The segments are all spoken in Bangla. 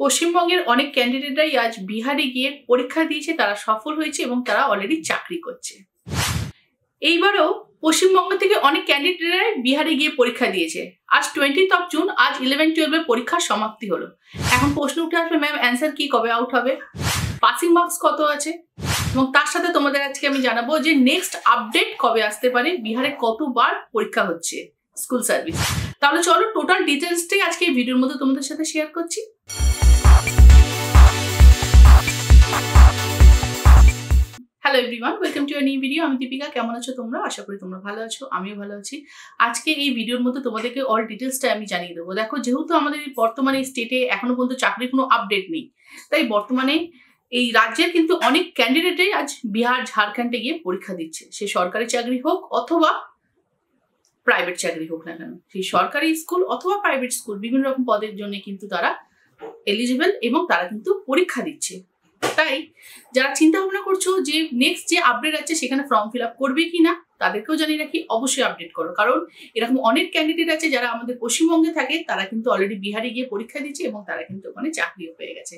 পশ্চিমবঙ্গের অনেক ক্যান্ডিডেটরাই আজ বিহারে গিয়ে পরীক্ষা দিয়েছে, তারা সফল হয়েছে এবং তারা অলরেডি চাকরি করছে। এইবারও পশ্চিমবঙ্গ থেকে অনেক ক্যান্ডিডেটরাই বিহারে গিয়ে পরীক্ষা দিয়েছে। আজ 20th জুন, আজ 11-12 পরীক্ষার সমাপ্তি হলো। এখন প্রশ্ন উঠে আসবে, ম্যাম অ্যান্সার কি, কবে আউট হবে, পাসিং মার্কস কত আছে, এবং তার সাথে তোমাদের আজকে আমি জানাবো যে নেক্সট আপডেট কবে আসতে পারে, বিহারে কতবার পরীক্ষা হচ্ছে স্কুল সার্ভিস। তাহলে চলো টোটাল ডিটেলসটাই আজকে এই ভিডিওর মধ্যে তোমাদের সাথে শেয়ার করছি। Hello everyone, welcome to a new video. আমি দীপিকা। কেমন আছো তোমরা? আশা করি তোমরা ভালো আছো, আমিও ভালো আছি। আজকে এই ভিডিওর মধ্যে তোমাদেরকে অল ডিটেলসটা আমি জানিয়ে দেবো। দেখো, যেহেতু আমাদের বর্তমানে স্টেটে এখনো পর্যন্ত চাকরির কোনো আপডেট নেই, তাই বর্তমানে এই রাজ্যের কিন্তু অনেক ক্যান্ডিডেটই আজ বিহার, ঝাড়খণ্ডে গিয়ে পরীক্ষা দিচ্ছে। সে সরকারি চাকরি হোক অথবা প্রাইভেট চাকরি হোক না কেন, সেই সরকারি স্কুল অথবা প্রাইভেট স্কুল, বিভিন্ন রকম পদের জন্য কিন্তু তারা এলিজিবল এবং তারা কিন্তু পরীক্ষা দিচ্ছে। তাই যারা চিন্তা ভাবনা করছো যে নেক্সট যে আপডেট আছে সেখানে ফর্ম ফিল আপ করবে কি না, তাদেরকেও জানিয়ে রাখি, অবশ্যই আপডেট করো। কারণ এরকম অনেক ক্যান্ডিডেট আছে যারা আমাদের পশ্চিমবঙ্গে থাকে, তারা কিন্তু অলরেডি বিহারে গিয়ে পরীক্ষা দিচ্ছে এবং তারা কিন্তু ওখানে চাকরিও পেয়ে গেছে।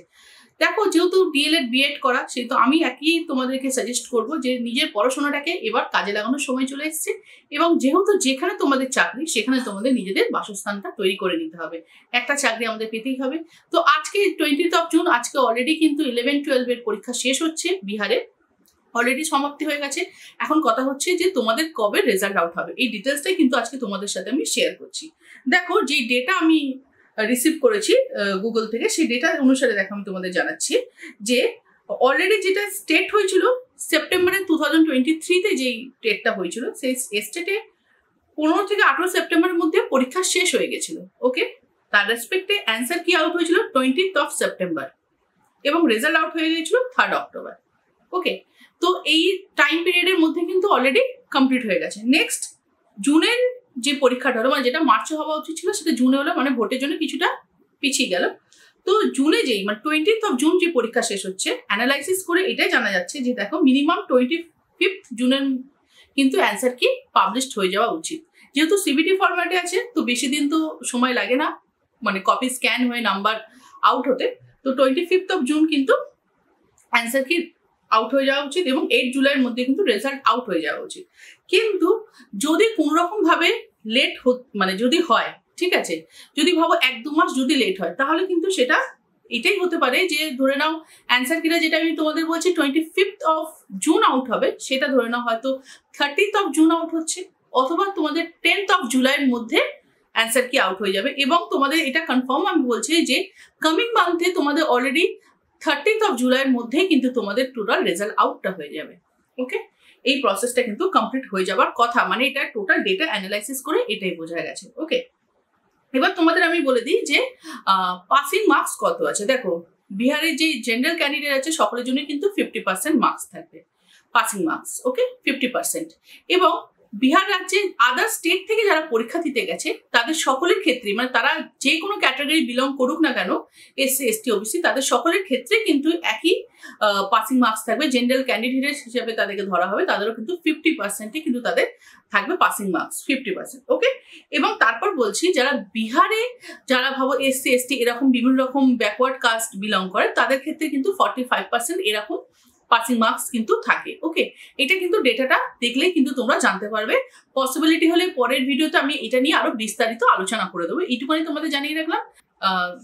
দেখো, যেহেতু ডিএলএড বিএড করা, সেহেতু আমি একই তোমাদেরকে সাজেস্ট করব যে নিজের পড়াশোনাটাকে এবার কাজে লাগানোর সময় চলে এসেছে, এবং যেহেতু যেখানে তোমাদের চাকরি সেখানে তোমাদের নিজেদের বাসস্থানটা তৈরি করে নিতে হবে। একটা চাকরি আমাদের পেতেই হবে। তো আজকে 20th জুন, আজকে অলরেডি কিন্তু 11-12 পরীক্ষা শেষ হচ্ছে বিহারে, অলরেডি সমাপ্তি হয়ে গেছে। এখন কথা হচ্ছে যে তোমাদের কবে রেজাল্ট আউট হবে, এই ডিটেলসটাই কিন্তু আজকে তোমাদের সাথে আমি শেয়ার করছি। দেখো, যে ডেটা আমি রিসিভ করেছি গুগল থেকে, সেই ডেটা অনুসারে দেখো আমি তোমাদের জানাচ্ছি যে অলরেডি যেটা স্টেট হয়েছিল সেপ্টেম্বরের 2023-তে যেই ডেটটা হয়েছিল, সেই স্টেটে 15 থেকে 18 সেপ্টেম্বরের মধ্যে পরীক্ষা শেষ হয়ে গেছিল। ওকে, তার রেসপেক্টে অ্যান্সার কি আউট হয়েছিল 20th সেপ্টেম্বর এবং রেজাল্ট আউট হয়ে গিয়েছিল 3rd অক্টোবর। ওকে, তো এই টাইম পিরিয়ডের মধ্যে কিন্তু অলরেডি কমপ্লিট হয়ে গেছে। নেক্সট জুনের যে পরীক্ষাটা হলো, মানে যেটা মার্চে হওয়া উচিত ছিল সেটা জুনে হলো, মানে ভোটের জন্য কিছুটা পিছিয়ে গেল। তো জুনে যেই মানে 20th জুন যে পরীক্ষা শেষ হচ্ছে, অ্যানালাইসিস করে এটাই জানা যাচ্ছে যে দেখো, মিনিমাম 25th জুনের কিন্তু অ্যান্সার কি পাবলিশড হয়ে যাওয়া উচিত। যেহেতু সিবিটি ফরম্যাটে আছে, তো বেশি দিন তো সময় লাগে না, মানে কপি স্ক্যান হয়ে নাম্বার আউট হতে। তো 25th জুন কিন্তু অ্যান্সার কি আউট হয়ে যাওয়া উচিত এবং 8 জুলাইয়ের মধ্যে কিন্তু রেজাল্ট আউট হয়ে যাওয়া উচিত। কিন্তু যদি কোনো রকম ভাবে লেট মানে যদি হয়, ঠিক আছে, যদি ভাবো 1-2 মাস যদি লেট হয়, তাহলে কিন্তু সেটা এটাই হতে পারে যে ধরে নাও অ্যান্সার কিটা যেটা আমি তোমাদের বলছি 25th জুন আউট হবে, সেটা ধরে নাও হয়তো 30th জুন আউট হচ্ছে, অথবা তোমাদের 10th জুলাইয়ের মধ্যে অ্যান্সার কি আউট হয়ে যাবে। এবং তোমাদের এটা কনফার্ম আমি বলছি যে কামিং মান্থে তোমাদের অলরেডি 30th জুলাইয়ের মধ্যেই কিন্তু তোমাদের টোটাল রেজাল্ট আউটটা হয়ে যাবে। ওকে, এই প্রসেসটা কিন্তু কমপ্লিট হয়ে যাবার কথা, মানে এটা টোটাল ডেটা অ্যানালাইসিস করে এটাই বোঝা গেছে। ওকে, এবার তোমাদের আমি বলে দিই যে পাসিং মার্কস কত আছে। দেখো, বিহারের যে জেনারেল ক্যান্ডিডেট আছে সকলের জন্য কিন্তু 50% মার্কস থাকবে, পাসিং মার্কস। ওকে, 50%। এবং বিহার রাজ্যে আদার স্টেট থেকে যারা পরীক্ষা দিতে গেছে তাদের সকলের ক্ষেত্রে, মানে তারা যে কোনো ক্যাটাগরি বিলং করুক না কেন, এসসি এসটি ওবিসি, তাদের সকলের ক্ষেত্রে কিন্তু একই পাসিং মার্কস থাকবে। জেনারেল ক্যান্ডিডেট হিসেবে তাদেরকে ধরা হবে, তাদেরও কিন্তু 50%ই কিন্তু তাদের থাকবে পাসিং মার্কস, 50%। ওকে, এবং তারপর বলছি যারা বিহারে, যারা ভাবো এসসি এসটি এরকম বিভিন্ন রকম ব্যাকওয়ার্ড কাস্ট বিলং করে, তাদের ক্ষেত্রে কিন্তু 45% এরকম পাসিং মার্কস কিন্তু থাকে। ওকে, এটা কিন্তু ডেটাটা দেখলেই কিন্তু তোমরা জানতে পারবে। পসিবিলিটি হলে পরের ভিডিওতে আমি এটা নিয়ে আরো বিস্তারিত আলোচনা করে দেবো। এইটুকুনি তোমাদের জানিয়ে রাখলাম।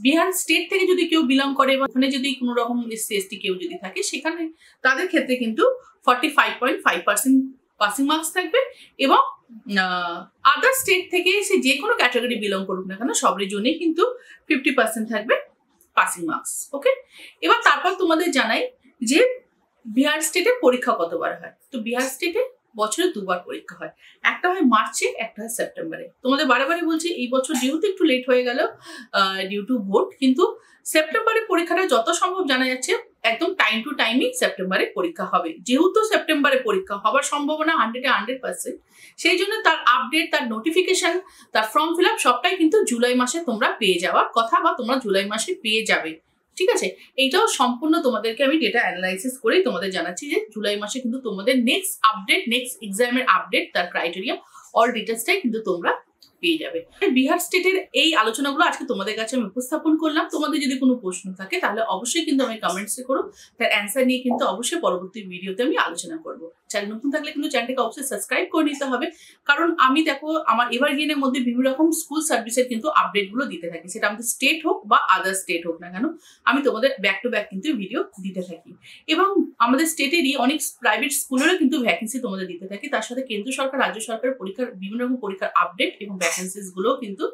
বিহার স্টেট থেকে যদি কেউ বিলং করে বা ওখানে যদি কোনো রকম এসসি এসটি কেউ যদি থাকে, সেখানে তাদের ক্ষেত্রে কিন্তু 45.5% পাসিং মার্কস থাকবে। এবং আদার স্টেট থেকে সে যে কোনো ক্যাটাগরি বিলং করুক না কেন, সবের জন্যই কিন্তু 50% থাকবে পাসিং মার্কস। ওকে, এবার তারপর তোমাদের জানাই যে বিহার স্টেটে পরীক্ষা কতবার হয়। তো বিহার স্টেটে বছরে 2বার পরীক্ষা হয়, একটা হয় মার্চে, একটা হয় সেপ্টেম্বরে। তোমাদের বারে বারে বলছি, এই বছর যেহেতু একটু লেট হয়ে গেল ডিউ টু ভোট, কিন্তু সেপ্টেম্বরে পরীক্ষাটা যত সম্ভব জানা যাচ্ছে একদম টাইম টু টাইমই সেপ্টেম্বরে পরীক্ষা হবে। যেহেতু সেপ্টেম্বরে পরীক্ষা হবার সম্ভাবনা 100% সেই জন্য তার আপডেট, তার নোটিফিকেশন, তার ফর্ম ফিল আপ সবটাই কিন্তু জুলাই মাসে তোমরা পেয়ে যাওয়ার কথা, বা তোমরা জুলাই মাসে পেয়ে যাবে। ঠিক আছে, এইটাও সম্পূর্ণ তোমাদেরকে আমি ডেটা অ্যানালাইসিস করেই তোমাদের জানাচ্ছি যে জুলাই মাসে কিন্তু তোমাদের নেক্সট আপডেট, নেক্সট এক্সামের আপডেট, তার ক্রাইটেরিয়া, অল ডিটেলসটাই কিন্তু তোমরা পেয়ে যাবে। বিহার স্টেটের এই আলোচনাগুলো আজকে তোমাদের কাছে আমি উপস্থাপন করলাম। তোমাদের যদি কোনো প্রশ্ন থাকে তাহলে অবশ্যই কিন্তু আমি কমেন্টসে করো, তার অ্যান্সার নিয়ে কিন্তু অবশ্যই পরবর্তী ভিডিওতে আমি আলোচনা করবো। চ্যানেল নতুন থাকলে কিন্তু চ্যানেলটাকে অবশ্যই সাবস্ক্রাইব করে নিতে হবে, কারণ আমি দেখো আমার এভারগ্রিনের মধ্যে বিভিন্ন রকম স্কুল সার্ভিসের কিন্তু আপডেটগুলো দিতে থাকি, সেটা আমাদের স্টেট হোক বা আদার স্টেট হোক না কেন, আমি তোমাদের ব্যাক টু ব্যাক কিন্তু ভিডিও দিতে থাকি। এবং আমাদের স্টেটেরই অনেক প্রাইভেট স্কুলেরও কিন্তু ভ্যাকেন্সি তোমাদের দিতে থাকি, তার সাথে কেন্দ্র সরকার রাজ্য সরকারের পরীক্ষার বিভিন্ন রকম পরীক্ষার আপডেট এবং ভ্যাকেন্সিস গুলোও কিন্তু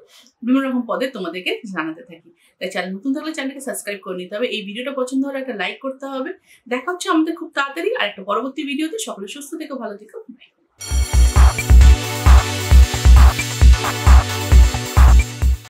বিভিন্ন রকম পদে তোমাদেরকে জানাতে থাকি। তাই চ্যানেল নতুন থাকলে চ্যানেলকে সাবস্ক্রাইব করে নিতে হবে, এই ভিডিওটা পছন্দ হলে একটা লাইক করতে হবে। দেখা হচ্ছে আমাদের খুব তাড়াতাড়ি আর একটা পরবর্তী ভিডিওতে। সকলে সুস্থ থেকো, ভালো থেকো, বাই।